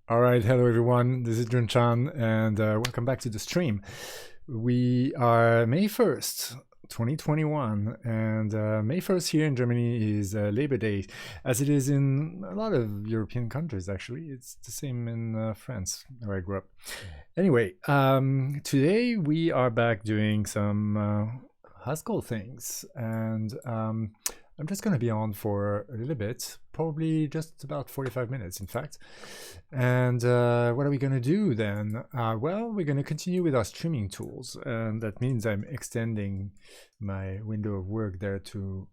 All right, hello everyone. This is Jun-chan, and welcome back to the stream. We are May 1st, 2021, and May 1st here in Germany is Labor Day, as it is in a lot of European countries, actually. It's the same in France, where I grew up. Anyway, today we are back doing some Haskell things, and I'm just going to be on for a little bit, probably just about 45 minutes, in fact. And what are we going to do then? Well, we're going to continue with our streaming tools, and that means I'm extending my window of work there to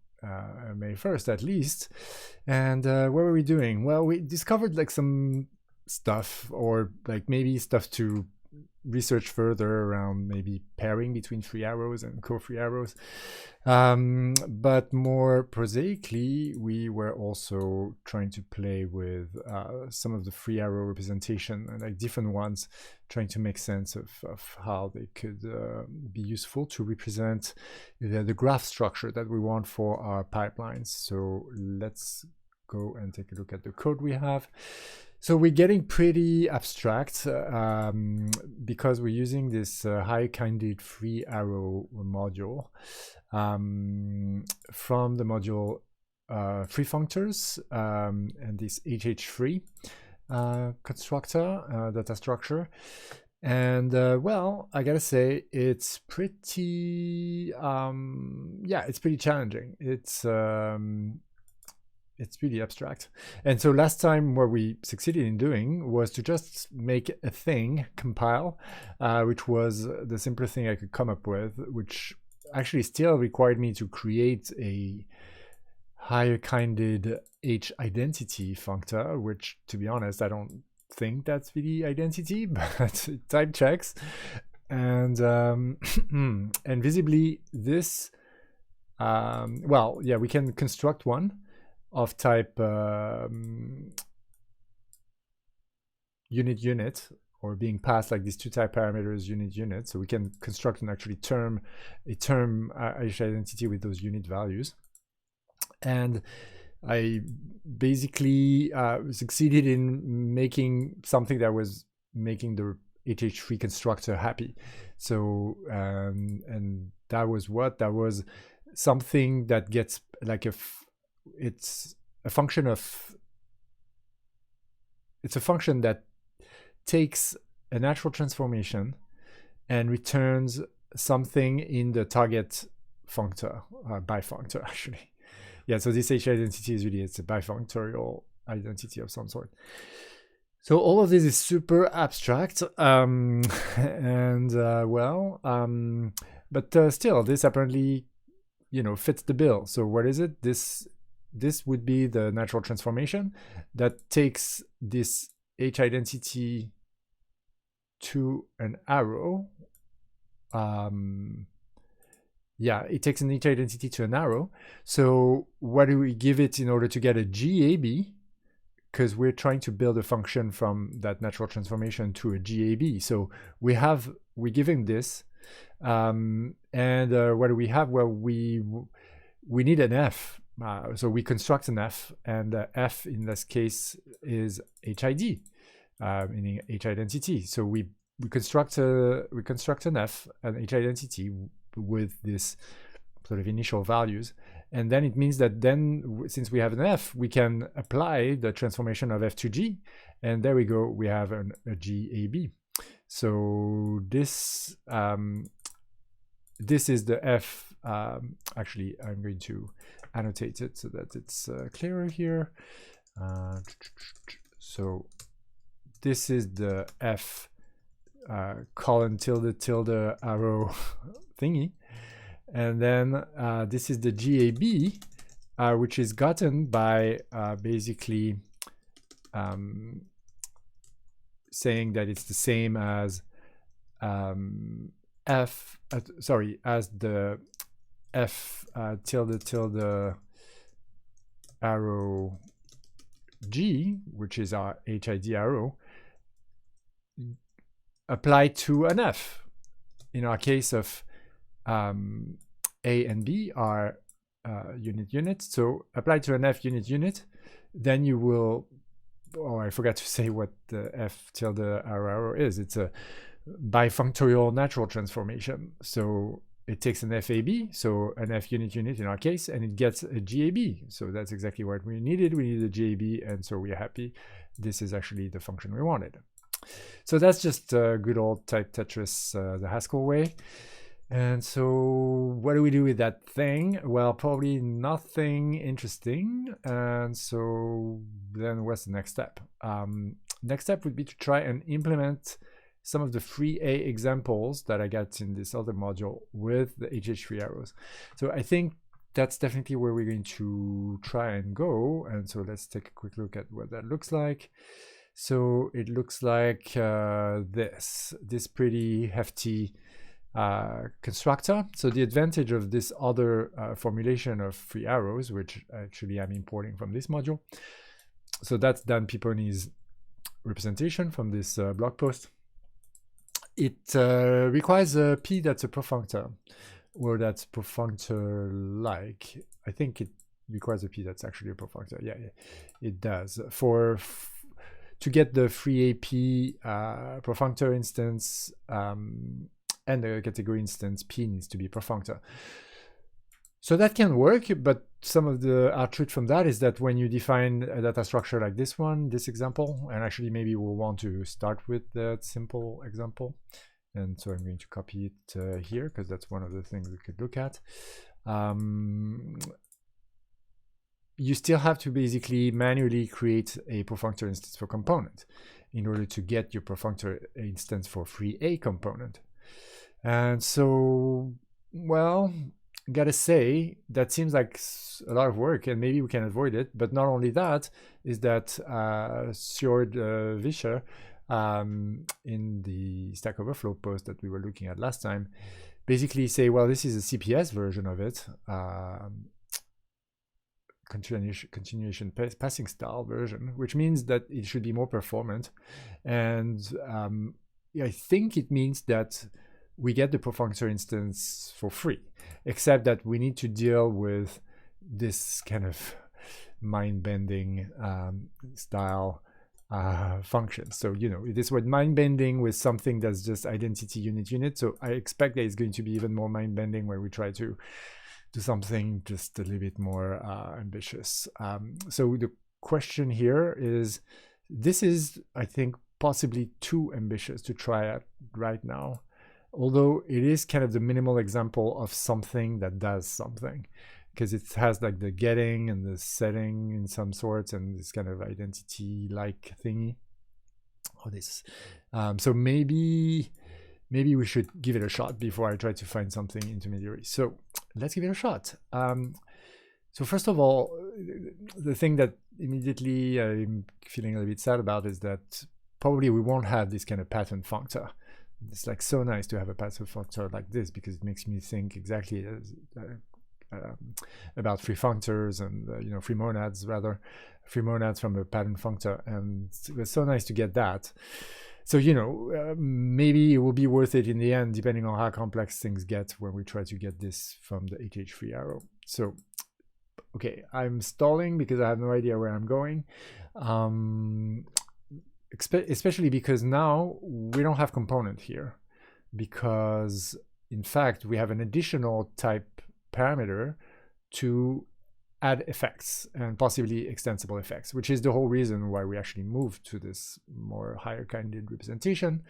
May 1st at least. And what were we doing? Well, we discovered like some stuff, or like maybe stuff to research further around maybe pairing between free arrows and co-free arrows. But more prosaically, we were also trying to play with some of the free arrow representation, and like different ones, trying to make sense of how they could be useful to represent the graph structure that we want for our pipelines. So let's go and take a look at the code we have. So we're getting pretty abstract because we're using this high-kinded free arrow module from the module free functors and this HH free constructor, data structure. And well, I gotta say, it's pretty, yeah, it's pretty challenging. It's really abstract. And so last time what we succeeded in doing was to just make a thing compile, which was the simplest thing I could come up with, which actually still required me to create a higher kinded H identity functor, which to be honest, I don't think that's really identity, but type checks. And and visibly this, well, yeah, we can construct one of type unit, or being passed like these two type parameters unit. So we can construct and actually term H identity with those unit values. And I basically succeeded in making something that was making the HH free constructor happy. So and that was what? That was something that gets like it's a function that takes a natural transformation and returns something in the target functor, bifunctor actually. Yeah, so this H identity is really, it's a bifunctorial identity of some sort. So all of this is super abstract, and well, but still, this apparently, fits the bill. So what is it? This would be the natural transformation that takes this H identity to an arrow. Yeah, it takes an H identity to an arrow. So what do we give it in order to get a GAB? Because we're trying to build a function from that natural transformation to a GAB. So we're giving this, and what do we have? Well, we need an F. So we construct an F, and F in this case is HID, meaning H identity. So we construct an F, an H identity with this sort of initial values, and then it means that then, since we have an F, we can apply the transformation of F to G, and there we go. We have a GAB. So this is the F. Actually, I'm going to annotate it so that it's clearer here. So this is the F colon tilde arrow thingy, and then this is the GAB, which is gotten by basically saying that it's the same as as the F tilde arrow G, which is our HID arrow, applied to an F. In our case of A and B are unit. So applied to an F unit, then you will oh, I forgot to say what the f tilde arrow is. It's a bifunctorial natural transformation. So it takes an FAB, so an F unit in our case, and it gets a GAB. So that's exactly what we needed. We needed a GAB, and so we're happy. This is actually the function we wanted. So that's just good old type Tetris the Haskell way. And so what do we do with that thing? Well, probably nothing interesting. And so then what's the next step? Next step would be to try and implement some of the free A examples that I got in this other module with the HH3 arrows. So I think that's definitely where we're going to try and go. And so let's take a quick look at what that looks like. So it looks like this pretty hefty constructor. So the advantage of this other formulation of free arrows, which actually I'm importing from this module. So that's Dan Piponi's representation from this blog post. It requires a P that's a profunctor, or that's profunctor-like. I think it requires a P that's actually a profunctor. Yeah, it does. To get the free AP profunctor instance and the category instance, P needs to be profunctor. So that can work, but some of the output from that is that when you define a data structure like this one, this example, and actually maybe we'll want to start with that simple example. And so I'm going to copy it here because that's one of the things we could look at. You still have to basically manually create a profunctor instance for component in order to get your profunctor instance for free A component. And so, well, gotta say, that seems like a lot of work, and maybe we can avoid it. But not only that, is that Sjord Vischer in the Stack Overflow post that we were looking at last time, basically say, well, this is a CPS version of it, continuation passing style version, which means that it should be more performant. And I think it means that we get the profunctor instance for free, except that we need to deal with this kind of mind-bending style functions. So, you know, this was mind-bending with something that's just identity unit. So I expect that it's going to be even more mind-bending when we try to do something just a little bit more ambitious. So the question here is, this is, I think, possibly too ambitious to try it right now. Although it is kind of the minimal example of something that does something, because it has like the getting and the setting in some sorts and this kind of identity-like thingy. Oh, this. So maybe we should give it a shot before I try to find something intermediary. So let's give it a shot. So first of all, the thing that immediately I'm feeling a little bit sad about is that probably we won't have this kind of pattern functor. It's like so nice to have a pattern functor like this, because it makes me think exactly about free functors and you know, free monads from a pattern functor, and it was so nice to get that. So, you know, maybe it will be worth it in the end, depending on how complex things get when we try to get this from the HH3 arrow. So, okay, I'm stalling because I have no idea where I'm going. Especially because now we don't have component here, because in fact we have an additional type parameter to add effects and possibly extensible effects, which is the whole reason why we actually moved to this more higher kinded representation.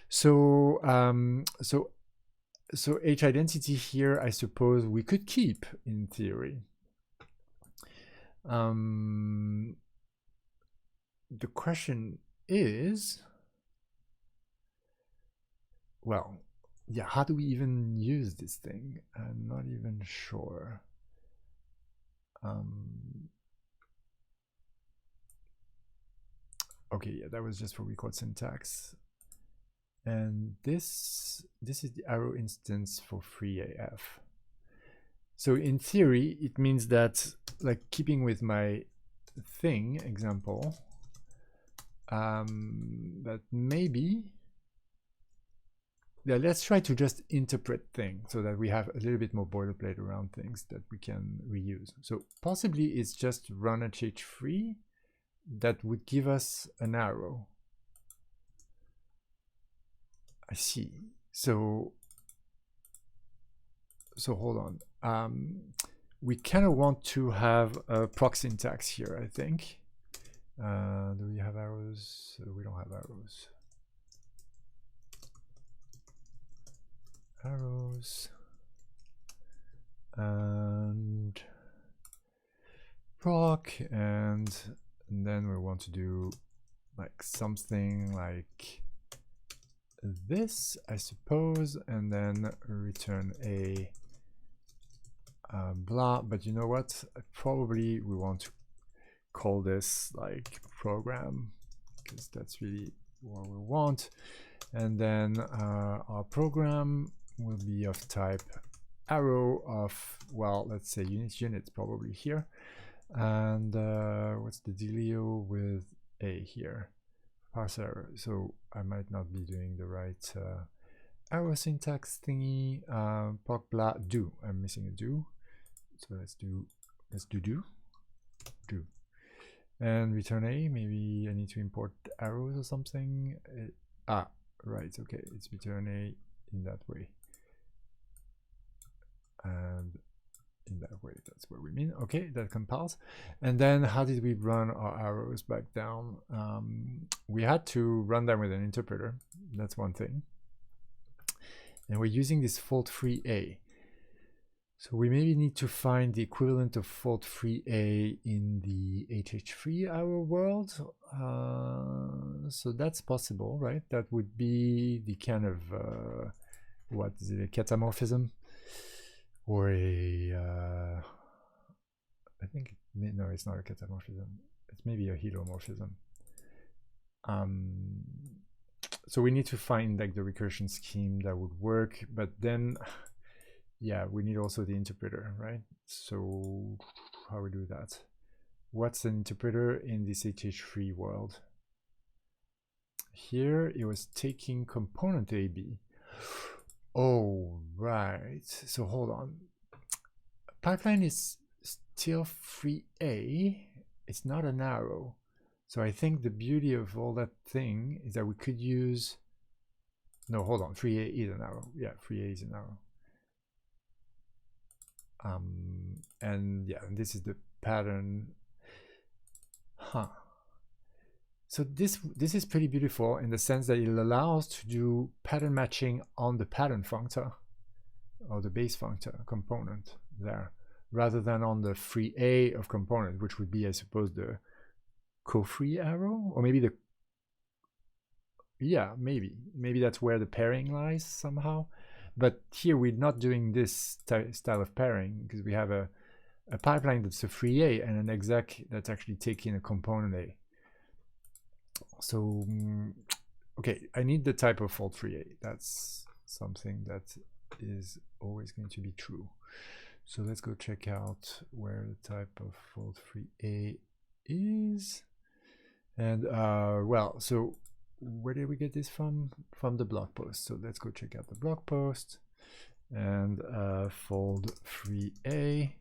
So so H identity here, I suppose we could keep in theory. The question is, well, yeah, how do we even use this thing? I'm not even sure. Okay, yeah, that was just for record syntax. And this is the arrow instance for free AF. So in theory, it means that, like, keeping with my thing example, that maybe, yeah, let's try to just interpret things so that we have a little bit more boilerplate around things that we can reuse. So possibly it's just run HH3 that would give us an arrow. I see. So hold on. We kind of want to have a proc syntax here, I think. Do we have arrows? We don't have arrows. Arrows and proc, and then we want to do like something like this, I suppose, and then return a blah. But you know what? Probably we want to call this like program, because that's really what we want. And then our program will be of type arrow of, well, let's say units probably here. And what's the dealio with a here? Parse arrow. So I might not be doing the right arrow syntax thingy. Proc blah do. I'm missing a do. So let's do do. And return a. Maybe I need to import arrows or something. Right. Okay. It's return a in that way. And in that way, that's what we mean. Okay, that compiles. And then how did we run our arrows back down? We had to run them with an interpreter. That's one thing. And we're using this fault-free A. So we maybe need to find the equivalent of fault-free A in the HH3 arrow world. So that's possible, right? That would be the kind of, what is it, a catamorphism? Or a, I think, no, it's not a catamorphism. It's maybe a helomorphism. So we need to find like the recursion scheme that would work, but then, yeah, we need also the interpreter, right? So how we do that? What's an interpreter in this HH3 world? Here it was taking component AB. Oh, right. So hold on. Pipeline is still free A. It's not an arrow. So I think the beauty of all that thing is that we could use, no, hold on. Free A is an arrow. Yeah, free A is an arrow. And yeah, and this is the pattern. So this is pretty beautiful in the sense that it allows to do pattern matching on the pattern functor or the base functor component there, rather than on the free A of component, which would be, I suppose, the co-free arrow, or maybe the, yeah, maybe that's where the pairing lies somehow. But here we're not doing this style of pairing because we have a pipeline that's a free A and an exec that's actually taking a component A. So, okay, I need the type of fault-free A. That's something that is always going to be true. So let's go check out where the type of fault-free A is. And, well, so where did we get this from? From the blog post. So let's go check out the blog post. And fault-free A.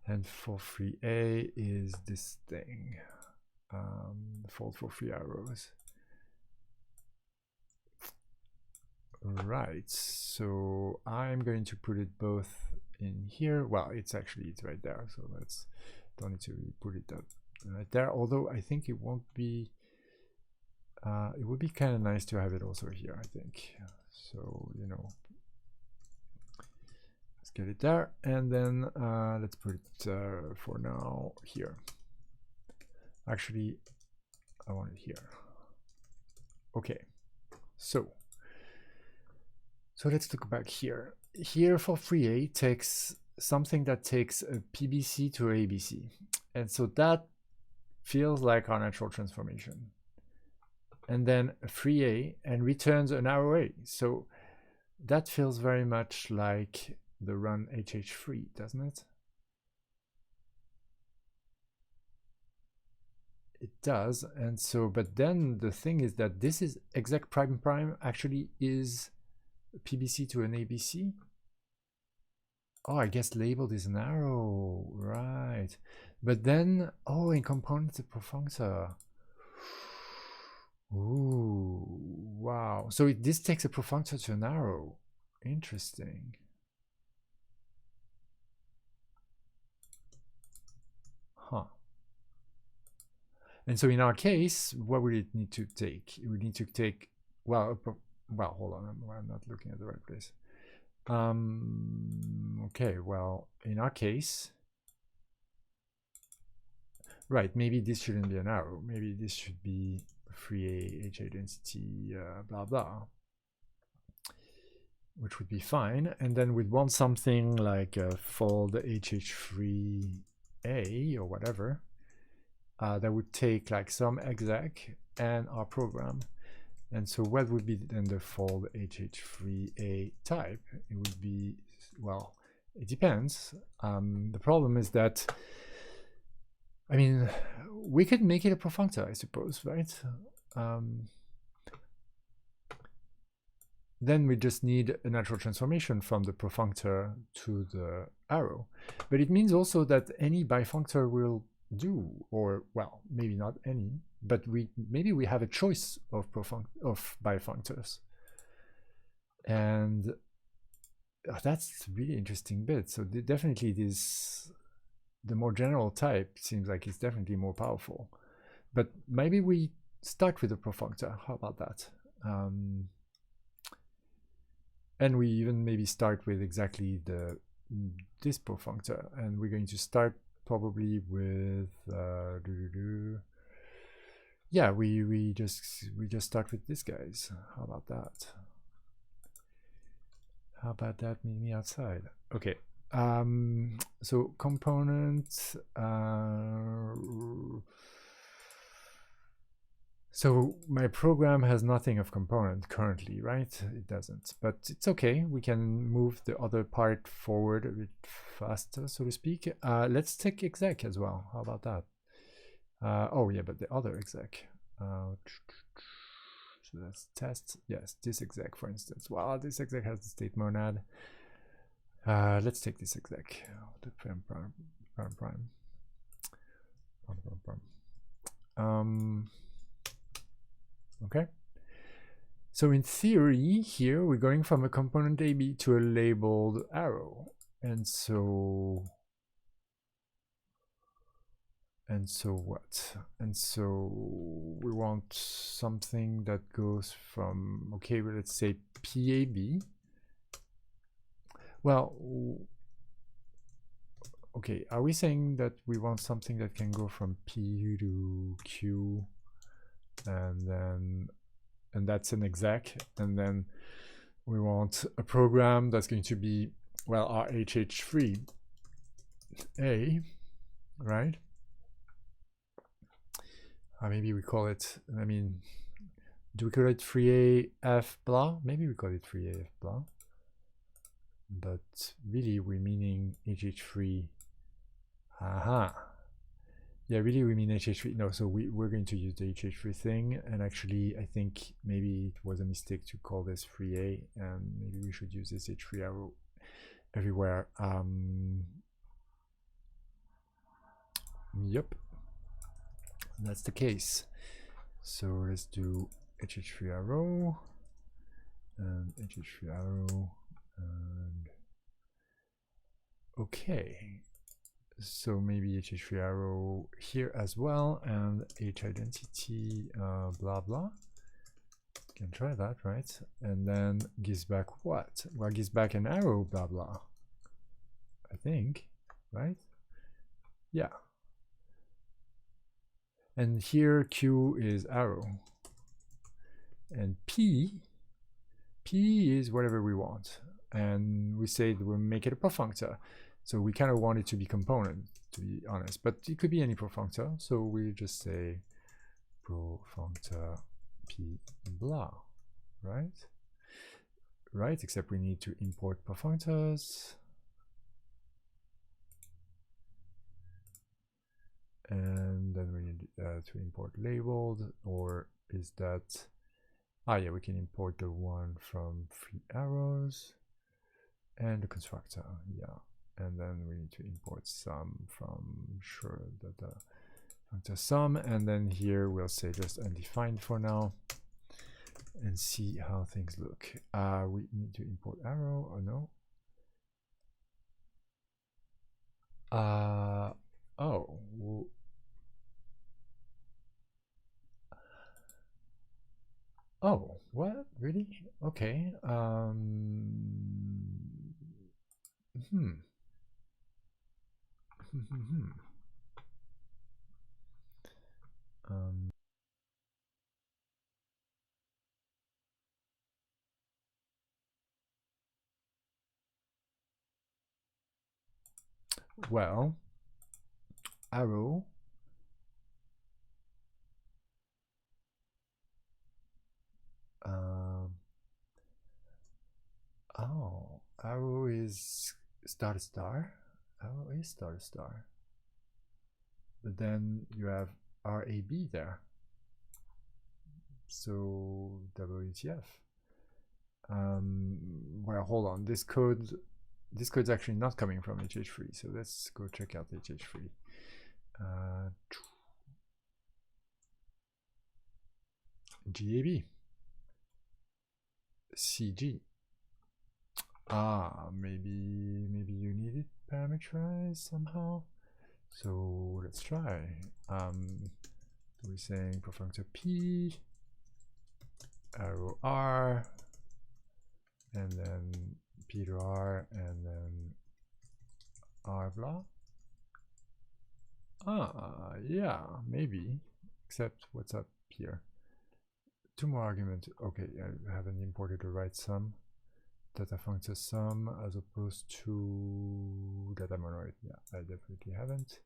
And fault-free A is this thing. Fault for free arrows. Right, so I'm going to put it both in here. Well, it's right there, so let's don't need to really put it right there. Although I think it won't be. It would be kind of nice to have it also here, I think. So you know, let's get it there, and then let's put it for now here. Actually, I want it here. Okay, so let's look back here. Here for free A takes something that takes a PBC to ABC, and so that feels like our natural transformation. And then a free A and returns an arrow A. So that feels very much like the run HH3, doesn't it? It does. And so, but then the thing is that this is exec prime prime actually is PBC to an ABC. Oh, I guess labeled is an arrow, right? But then, oh, in component the profunctor. Ooh, wow. So this takes a profunctor to an arrow. Interesting. Huh. And so in our case, what would it need to take? It would need to take, well, hold on, I'm not looking at the right place. Okay, well, in our case, right, maybe this shouldn't be an arrow. Maybe this should be free H identity, blah, blah, which would be fine. And then we'd want something like fold HH3A or whatever. That would take like some exec and our program. And so what would be then the fold HH3A type? It would be, well, it depends. The problem is that, I mean, we could make it a profunctor, I suppose, right? Then we just need a natural transformation from the profunctor to the arrow. But it means also that any bifunctor will do, or well, maybe not any, but maybe we have a choice of bifunctors, and that's a really interesting bit. So definitely the more general type seems like it's definitely more powerful, but maybe we start with a profunctor. How about that? And we even maybe start with exactly this profunctor, and we're going to start probably with yeah, we just start with this guys. How about that? How about that? Meet me outside. Okay. So component. So my program has nothing of component currently, right? It doesn't, but it's okay. We can move the other part forward a bit faster, so to speak. Let's take exec as well. How about that? Oh yeah, but the other exec. So let's test. Yes, this exec, for instance. Well, this exec has the state monad. Let's take this exec. The prime. Okay. So in theory, here we're going from a component AB to a labeled arrow, and so what? And so we want something that goes from, okay, well, let's say PAB. Well, okay, are we saying that we want something that can go from P to Q, and that's an exec, and then we want a program that's going to be, well, our HH3A, right? Maybe we call it, I mean, do we call it 3AF blah? Maybe we call it 3AF blah. But really we're meaning HH3. Aha. Yeah, really we mean HH3. No, so we're going to use the HH3 thing. And actually, I think maybe it was a mistake to call this 3A. And maybe we should use this H3 arrow everywhere. Yep. That's the case. So let's do HH3 arrow and HH3 arrow and okay. So maybe HH3 arrow here as well and H identity blah blah. Can try that, right? And then gives back what? Well, gives back an arrow blah blah. I think, right? Yeah. And here Q is arrow. And P is whatever we want. And we say that we'll make it a profunctor. So we kind of want it to be component, to be honest. But it could be any profunctor. So we just say profunctor P blah, right? Right, except we need to import profunctors. And then we need to import labeled, or is that, yeah, we can import the one from free arrows and the constructor, yeah. and then we need to import sum from sure data functor sum, and then here we'll say just undefined for now and see how things look. We need to import arrow or no? Oh. Oh, what? Really? Okay. Well, arrow. Oh, arrow is star star. Arrow is star star. But then you have RAB there. So WTF. Well, hold on. This code's actually not coming from HH3. So let's go check out HH3. GAB. CG. Maybe you need it parameterized somehow. So let's try. We're saying for functor P, arrow R, and then P to R, and then R blah. Yeah, maybe. Except what's up here? Two more arguments. Okay, I haven't imported the right sum. Data functor sum as opposed to data monoid. Yeah, I definitely haven't.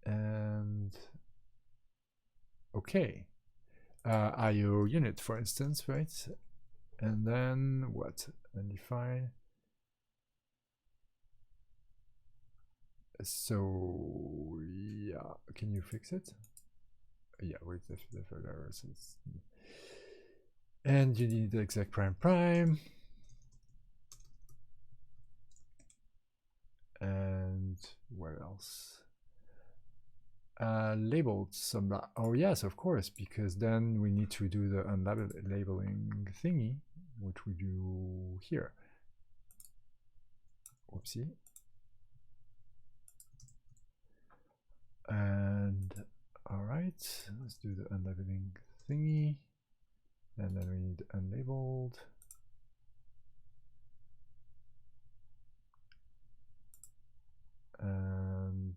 And okay, IO unit, for instance, right? And then what? Undefined. So yeah, can you fix it? Yeah, wait, the errors. And you need the exact prime prime. And what else? Labeled some. Oh yes, of course, because then we need to do the unlabeling thingy, which we do here. Whoopsie. And all right, let's do the unlabeling thingy, and then we need unlabeled. And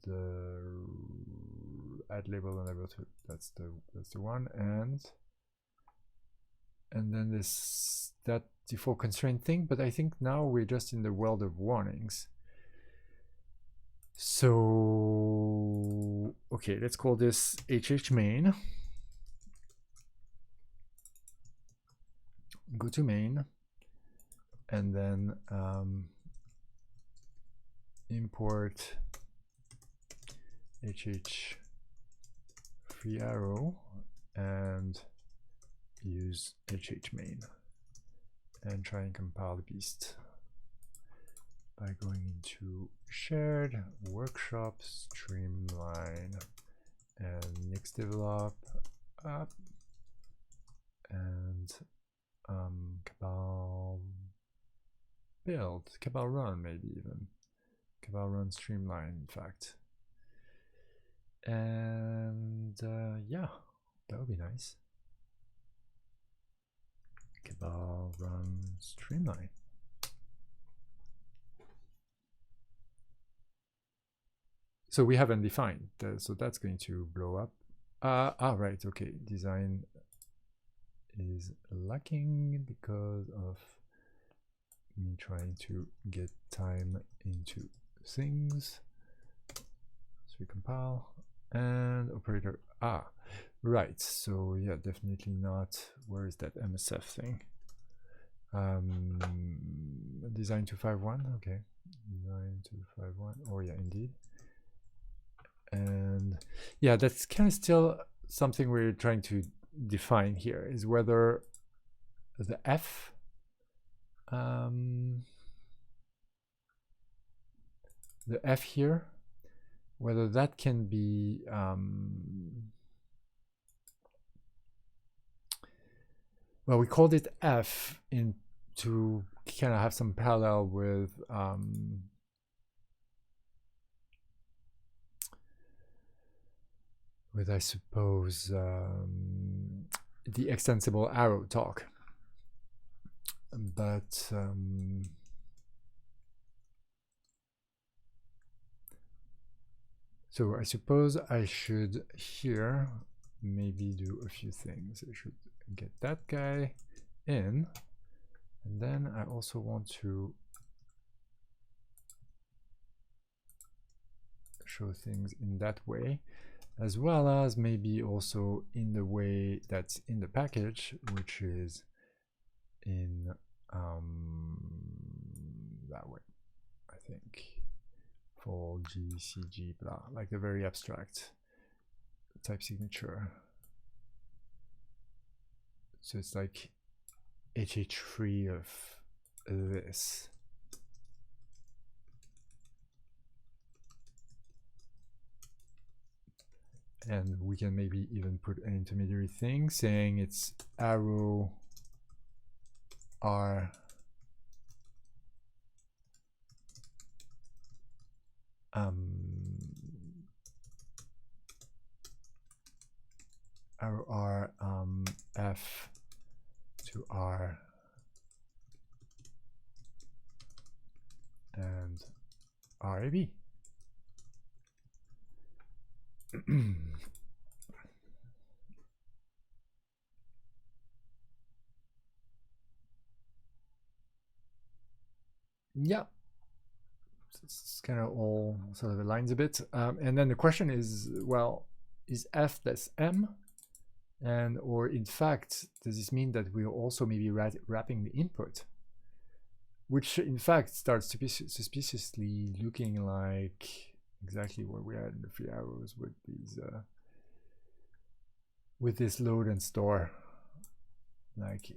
add label and label 2. That's the one. And then that default constraint thing. But I think now we're just in the world of warnings. So okay, let's call this HH main. Go to main, and then import HH free arrow and use HH main and try and compile the beast by going into shared workshop streamline and next develop up and cabal build, cabal run, maybe even cabal run streamline, in fact. And yeah, that would be nice. Cabal run streamline. So we haven't defined, so that's going to blow up. Right, okay, design is lacking because of me trying to get time into things. So we compile and operator. Right, so yeah, definitely not. Where is that MSF thing? Design 251, okay. Design 251, oh yeah, indeed. And yeah, that's kind of still something we're trying to define here, is whether the F the F here, whether that can be well, we called it F in to kind of have some parallel with I suppose the extensible arrow talk, but so I suppose I should here maybe do a few things. I should get that guy in, and then I also want to show things in that way, as well as maybe also in the way that's in the package, which is in that way, I think, for GCG blah, like the very abstract type signature. So it's like HH3 of this. And we can maybe even put an intermediary thing saying it's arrow R arrow R F to R and RAB. Yeah, it's kind of all sort of aligns a bit. And then the question is, well, is F less M? And or in fact, does this mean that we're also maybe wrapping the input? Which in fact starts to be suspiciously looking like exactly where we had in the 3 arrows with these with this load and store, like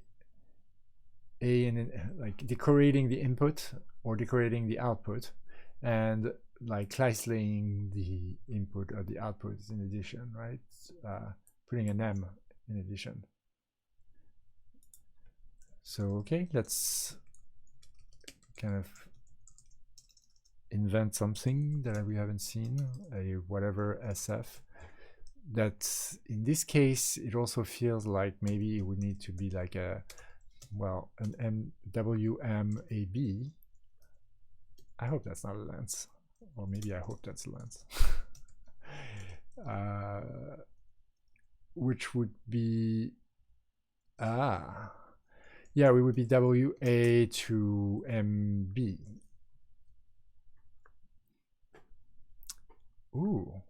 like decorating the input or decorating the output, and like classing the input or the output in addition, right? Putting an M in addition. So okay, let's kind of invent something that we haven't seen, a whatever SF. That in this case, it also feels like maybe it would need to be like a, well, an MWMAB. I hope that's not a lens, or maybe I hope that's a lens. Which would be, yeah, we would be WA to MB. Ooh,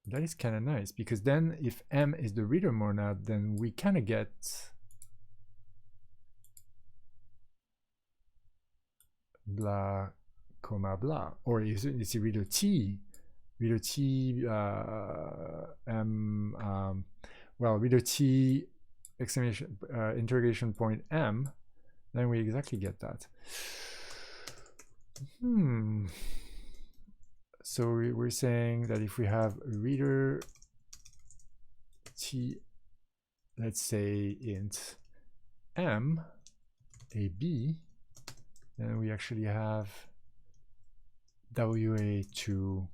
that is kind of nice, because then if M is the reader monad, then we kind of get blah, comma, blah. Or is it reader T? Reader T, M, well, reader T, exclamation, interrogation point M, then we exactly get that. So we're saying that if we have a reader T, let's say int M, a B, then we actually have WA to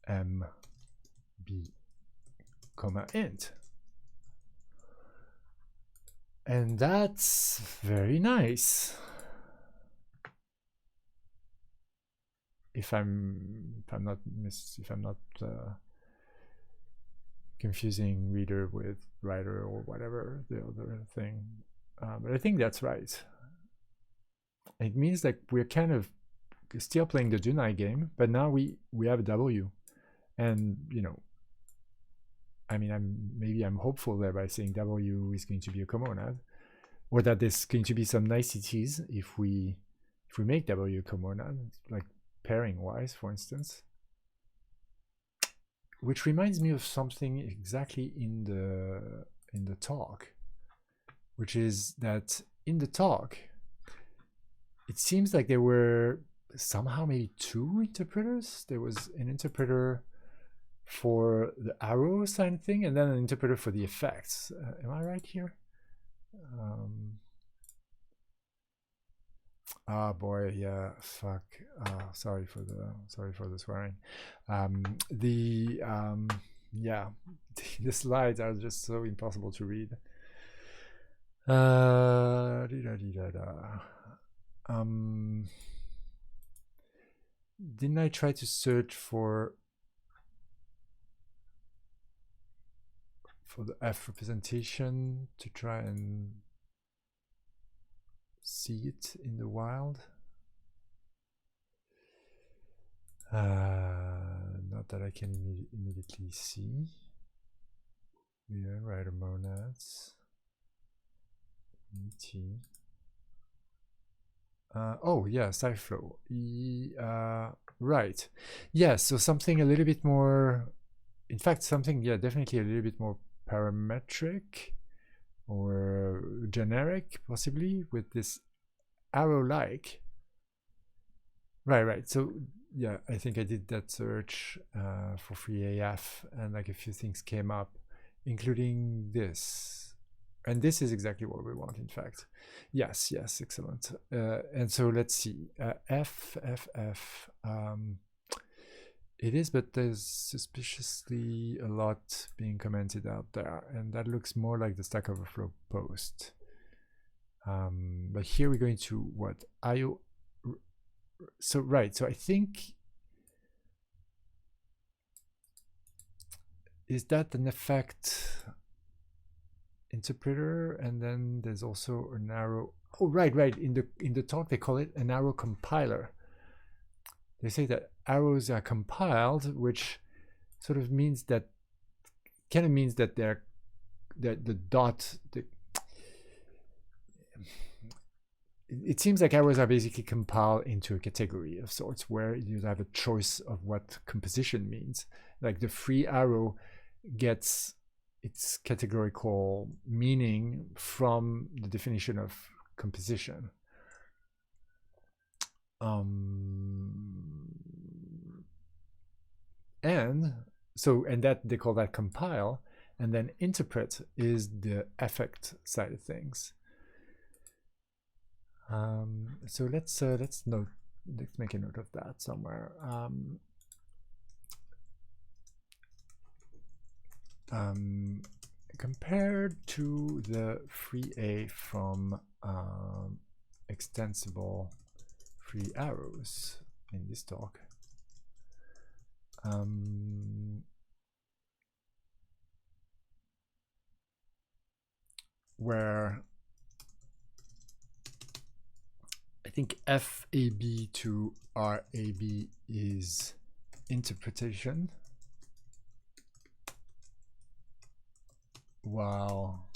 M B comma int. And that's very nice. If I'm not confusing reader with writer or whatever the other thing, but I think that's right. It means that we're kind of still playing the Dunai game, but now we have a W, and you know, I mean, I'm hopeful there by saying W is going to be a comonad, or that there's going to be some niceties if we make W a comonad, like pairing wise, for instance. Which reminds me of something exactly in the talk, which is that in the talk, it seems like there were somehow maybe two interpreters. There was an interpreter for the arrow sign thing, and then an interpreter for the effects. Am I right here? Ah, boy, yeah, fuck. Sorry for the swearing. Yeah, the slides are just so impossible to read. Didn't I try to search for the F representation to try and see it in the wild? Not that I can immediately see. Yeah, rider monads. ET. Oh yeah, SciFlow. Right. Yeah, so something a little bit more, in fact, something, yeah, definitely a little bit more parametric or generic, possibly, with this arrow-like. Right. So yeah, I think I did that search for FreeAF, and like a few things came up, including this. And this is exactly what we want, in fact. Yes, excellent. And so let's see, F. It is, but there's suspiciously a lot being commented out there, and that looks more like the Stack Overflow post. But here we're going to what? IO. So right, so I think, is that an effect interpreter, and then there's also an arrow. Oh, right. In the talk they call it an arrow compiler. They say that arrows are compiled, which sort of means that they're the dot. It seems like arrows are basically compiled into a category of sorts, where you have a choice of what composition means. Like the free arrow gets its categorical meaning from the definition of composition. And that they call that compile, and then interpret is the effect side of things. So let's make a note of that somewhere. Compared to the free A from extensible free arrows in this talk, where I think FAB to RAB is interpretation, while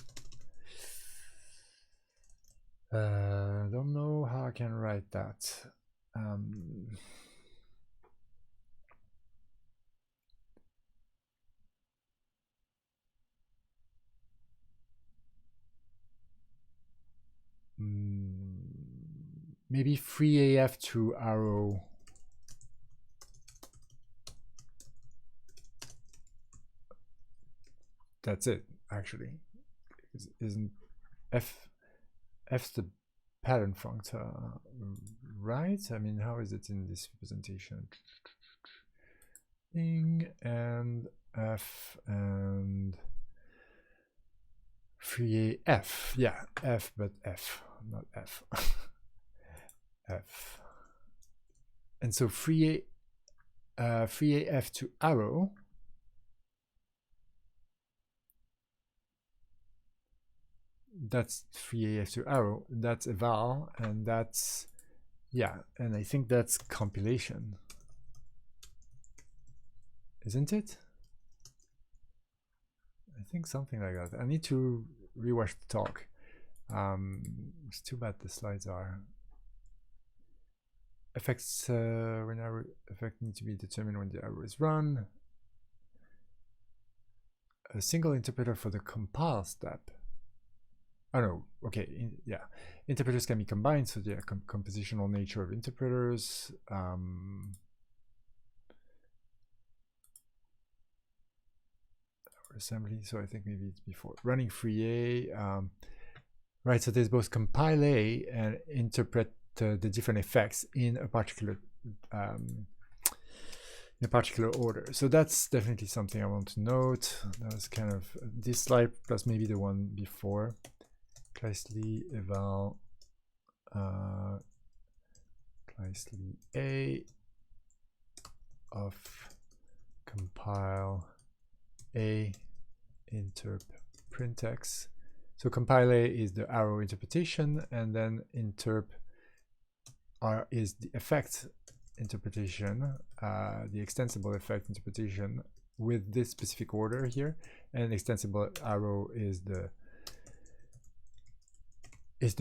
don't know how I can write that. Maybe free AF to arrow. That's it, actually. Isn't F's the pattern functor, right? I mean, how is it in this representation? Thing and F and free AF. Yeah, F, but F, not F. F. And so free AF to arrow. That's free AF to arrow. That's eval, and that's, yeah, and I think that's compilation, isn't it? I think something like that. I need to rewatch the talk. It's too bad the slides are. Effects, when arrow effect need to be determined when the arrow is run. A single interpreter for the compile step. Oh no, okay, yeah. Interpreters can be combined, so the compositional nature of interpreters. Assembly, so I think maybe it's before. Running free A, right, so there's both compile A and interpret the different effects in a particular order. So that's definitely something I want to note. That was kind of this slide plus maybe the one before. Closely eval closely A of compile A interp printx. So compile A is the arrow interpretation, and then interp is the effect interpretation, the extensible effect interpretation with this specific order here, and extensible arrow is the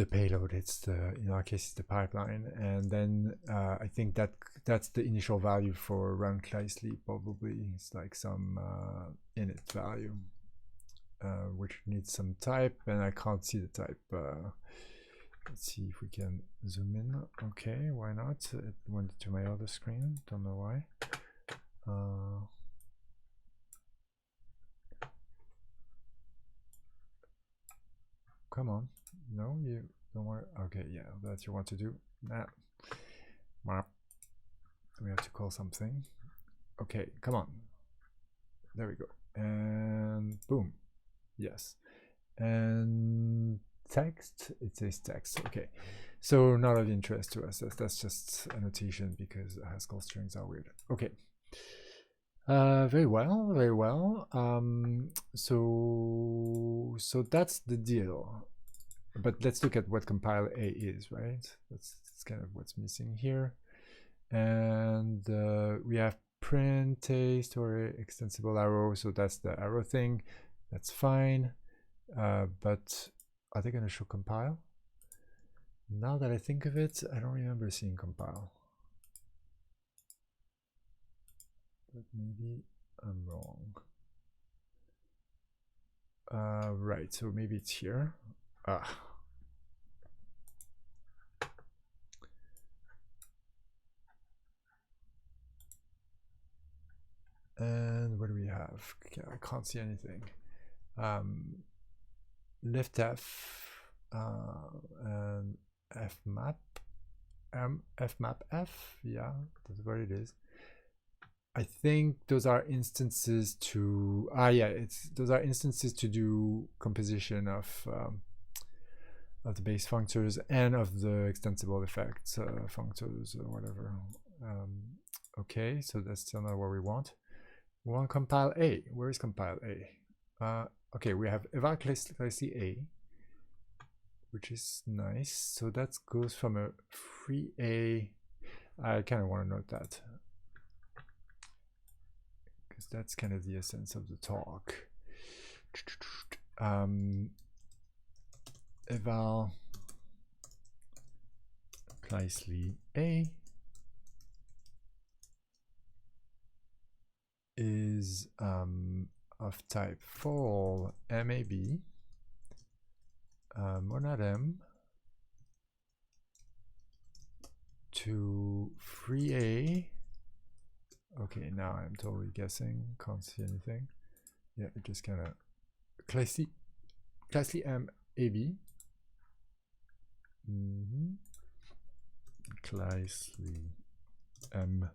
payload. It's the, in our case, it's the pipeline, and then I think that's the initial value for run closely. Probably it's like some init value, which needs some type, and I can't see the type. Let's see if we can zoom in. Okay, why not? It went to my other screen. Don't know why. Come on. No, you don't want. Okay, yeah, that you want to do. Nah. We have to call something. Okay, come on. There we go. And boom. Yes. And text, it says text. Okay, so not of interest to us. That's just a notation because Haskell strings are weird. Okay. Very well, very well. So that's the deal. But let's look at what compile A is, right? That's kind of what's missing here. And we have print taste or extensible arrow, so that's the arrow thing. That's fine. But are they going to show compile? Now that I think of it, I don't remember seeing compile. But maybe I'm wrong. Right, so maybe it's here. And what do we have? I can't see anything. Left F and fmap. Fmap F, yeah, that's what it is. I think those are instances to those are instances to do composition of the base functors and of the extensible effects functors or whatever. Okay, so that's still not what we want. We want compile A. Where is compile A? Okay, we have eval closely A, which is nice. So that goes from a free A. I kind of want to note that, because that's kind of the essence of the talk. Eval closely A is of type for MAB, monad M to free A. Okay, now I'm totally guessing, can't see anything. Yeah, it just kind of closely M AB. Closely M.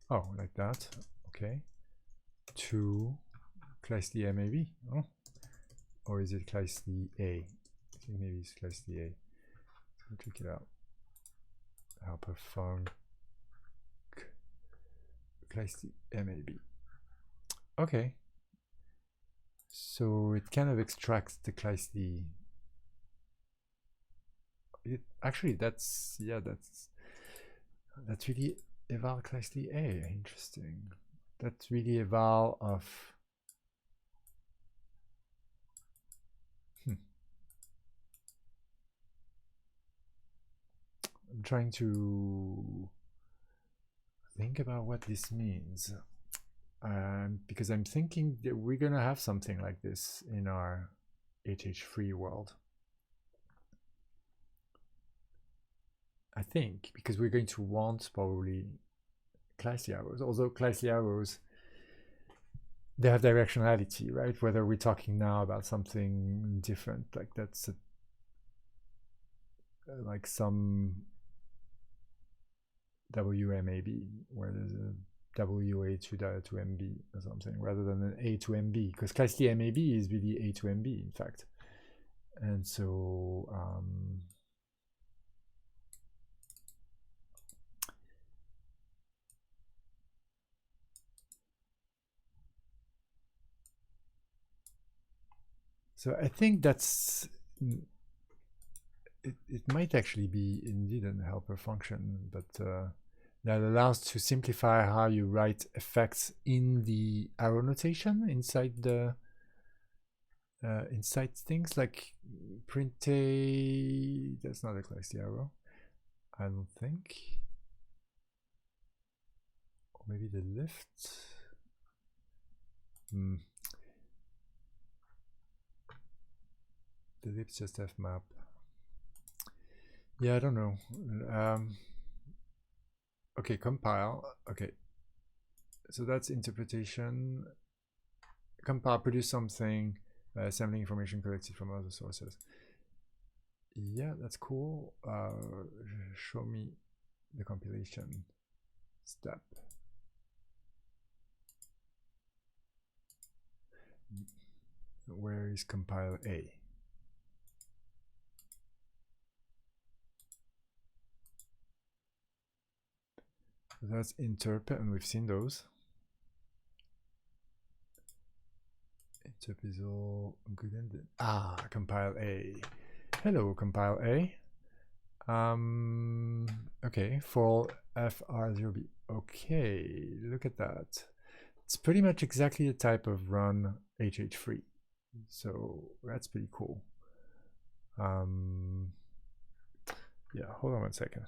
Oh, like that. Okay. To closely M AB. Oh, or is it closely A? I think maybe it's closely A. So check it out. Helper func closely MAB. Okay. So it kind of extracts the closely. It actually that's really eval closely A. Interesting. That's really eval of. I'm trying to think about what this means, because I'm thinking that we're gonna have something like this in our HH3 world. I think, because we're going to want probably classy arrows, although classy arrows, they have directionality, right? Whether we're talking now about something different, like that's like some WMAB, where there's a WA to MB or something, rather than an A to MB, because classically MAB is really A to MB, in fact. And so so I think that's it might actually be indeed a helper function, but that allows to simplify how you write effects in the arrow notation inside the inside things like print a. That's not a classy arrow, I don't think. Or maybe the lift. The lift just have map. Yeah, I don't know. Okay, compile. Okay, so that's interpretation. Compile, produce something, assembling information collected from other sources. Yeah, that's cool. Show me the compilation step. Where is compile A? That's interp, and we've seen those. Interp is all good ended. Ah, compile A. Hello, compile A. Okay, for FR0B. Okay, look at that. It's pretty much exactly the type of run HH3. So that's pretty cool. Yeah, hold on one second.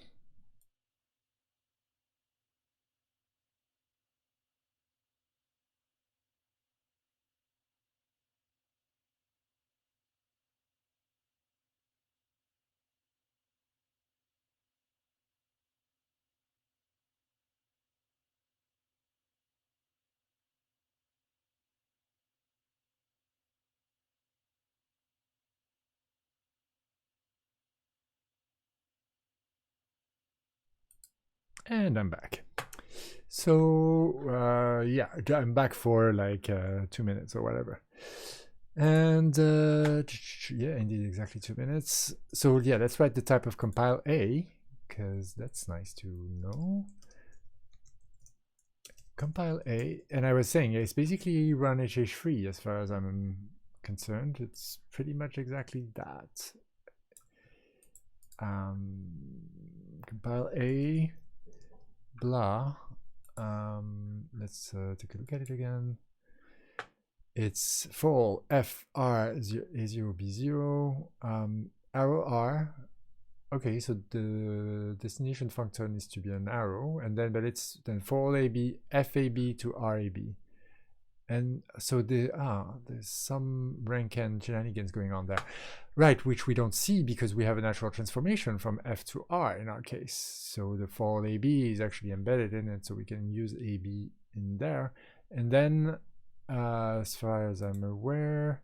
And I'm back. So yeah, I'm back for like 2 minutes or whatever. And yeah, indeed, exactly 2 minutes. So yeah, let's write the type of compile A, because that's nice to know. Compile A, and I was saying it's basically run HH3 as far as I'm concerned. It's pretty much exactly that. Compile A, blah. Let's take a look at it again. It's for FR0B0, arrow R. Okay, so the destination function needs to be an arrow, and then but it's then for all AB, FAB to RAB. And so there's some rank n shenanigans going on there, right? Which we don't see because we have a natural transformation from F to R in our case. So the for all AB is actually embedded in it, so we can use AB in there. And then, as far as I'm aware,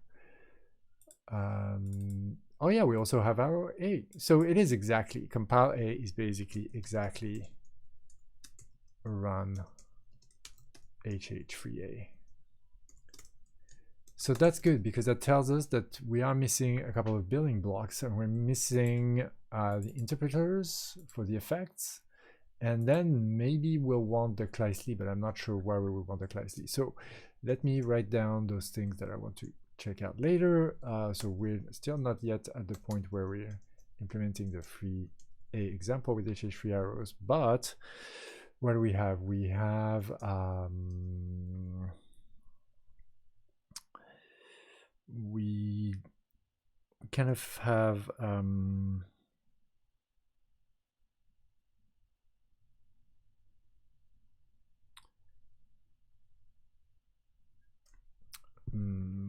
oh yeah, we also have arrow A. So it is exactly, compile A is basically exactly run HH3A. So that's good because that tells us that we are missing a couple of building blocks, and we're missing the interpreters for the effects. And then maybe we'll want the Kleisli, but I'm not sure why we would want the Kleisli. So let me write down those things that I want to check out later. So we're still not yet at the point where we're implementing the free A example with HH3 arrows, but what do we have? We have we kind of have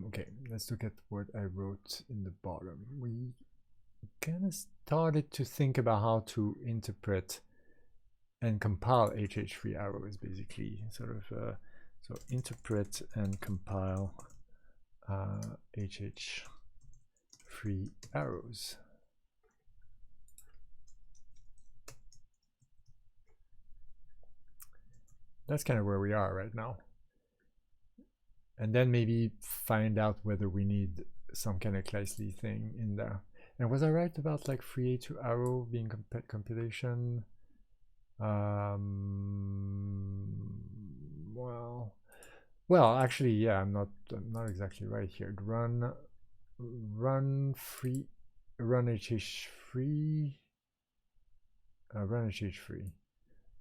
okay, let's look at what I wrote in the bottom. We kind of started to think about how to interpret and compile HH3 arrows, basically, sort of. So interpret and compile HH3 arrows. That's kind of where we are right now. And then maybe find out whether we need some kind of Kleisli thing in there. And was I right about like FreeA2 arrow being compilation? Well, actually, yeah, I'm not exactly right here. Run HH3.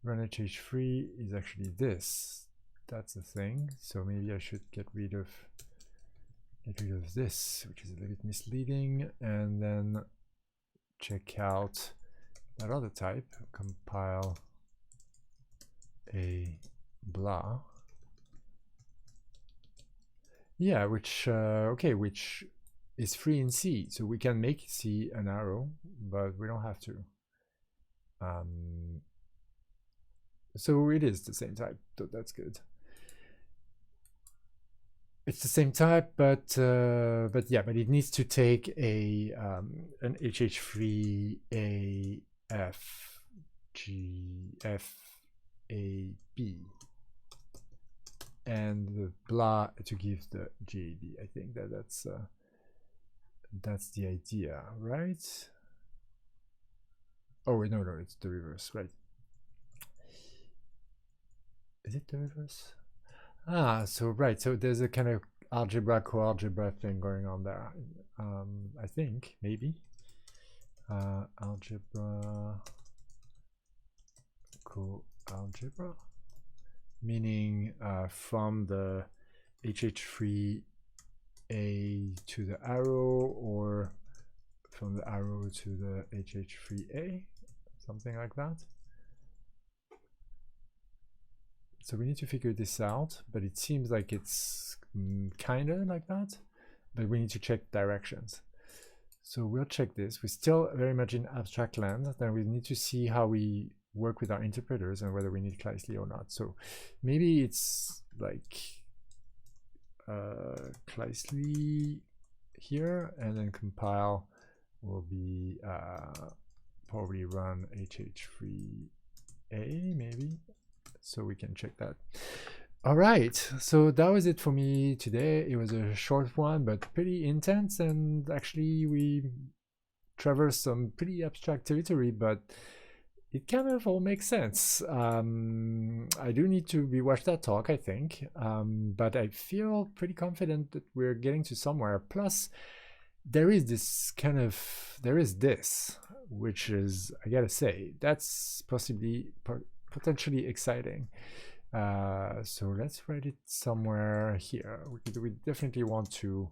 Run HH3 is actually this. That's the thing. So maybe I should get rid of this, which is a little bit misleading, and then check out that other type. Compile a blah. Yeah, which which is free in C, so we can make C an arrow, but we don't have to. So it is the same type, so that's good. It's the same type, but yeah, but it needs to take a an HH3 AF GF AB and the blah to give the GAB. I think that's the idea, right? Oh wait, no, it's the reverse, right? Is it the reverse? Ah, so right, so there's a kind of algebra, co-algebra thing going on there. I think, maybe. Algebra, co-algebra, meaning from the HH3 A to the arrow, or from the arrow to the HH3A, something like that. So we need to figure this out, but it seems like it's kind of like that, but we need to check directions. So we'll check this. We're still very much in abstract land. Then we need to see how we work with our interpreters and whether we need Kleisli or not. So maybe it's like Kleisli here, and then compile will be probably run HH3A maybe. So we can check that. All right, so that was it for me today. It was a short one, but pretty intense, and actually we traversed some pretty abstract territory, but it kind of all makes sense. I do need to rewatch that talk, I think, but I feel pretty confident that we're getting to somewhere. Plus, there is this, which is, I gotta say, that's potentially exciting. So let's write it somewhere here. We definitely want to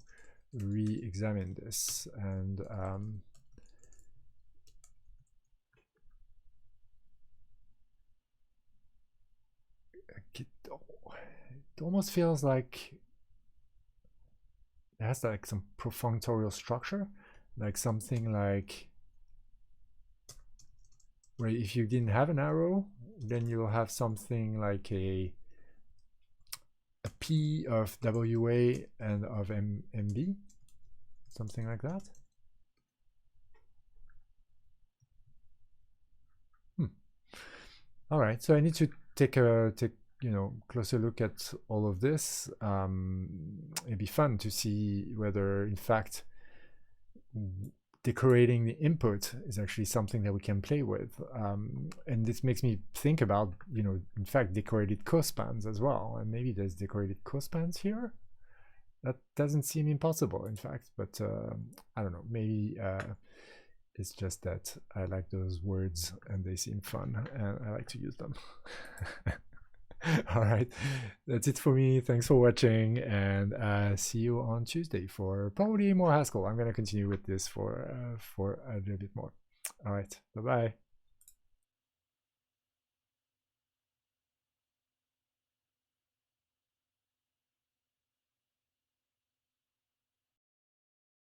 re-examine this, and it almost feels like it has like some perfunctorial structure, like something like where if you didn't have an arrow, then you'll have something like a P of WA and of MB, something like that. All right, so I need to take closer look at all of this. It'd be fun to see whether, in fact, decorating the input is actually something that we can play with, and this makes me think about, in fact, decorated cospans as well, and maybe there's decorated cospans here. That doesn't seem impossible, in fact, but I don't know, maybe it's just that I like those words and they seem fun and I like to use them. All right, that's it for me. Thanks for watching, and see you on Tuesday for probably more Haskell. I'm going to continue with this for a little bit more. All right, bye-bye.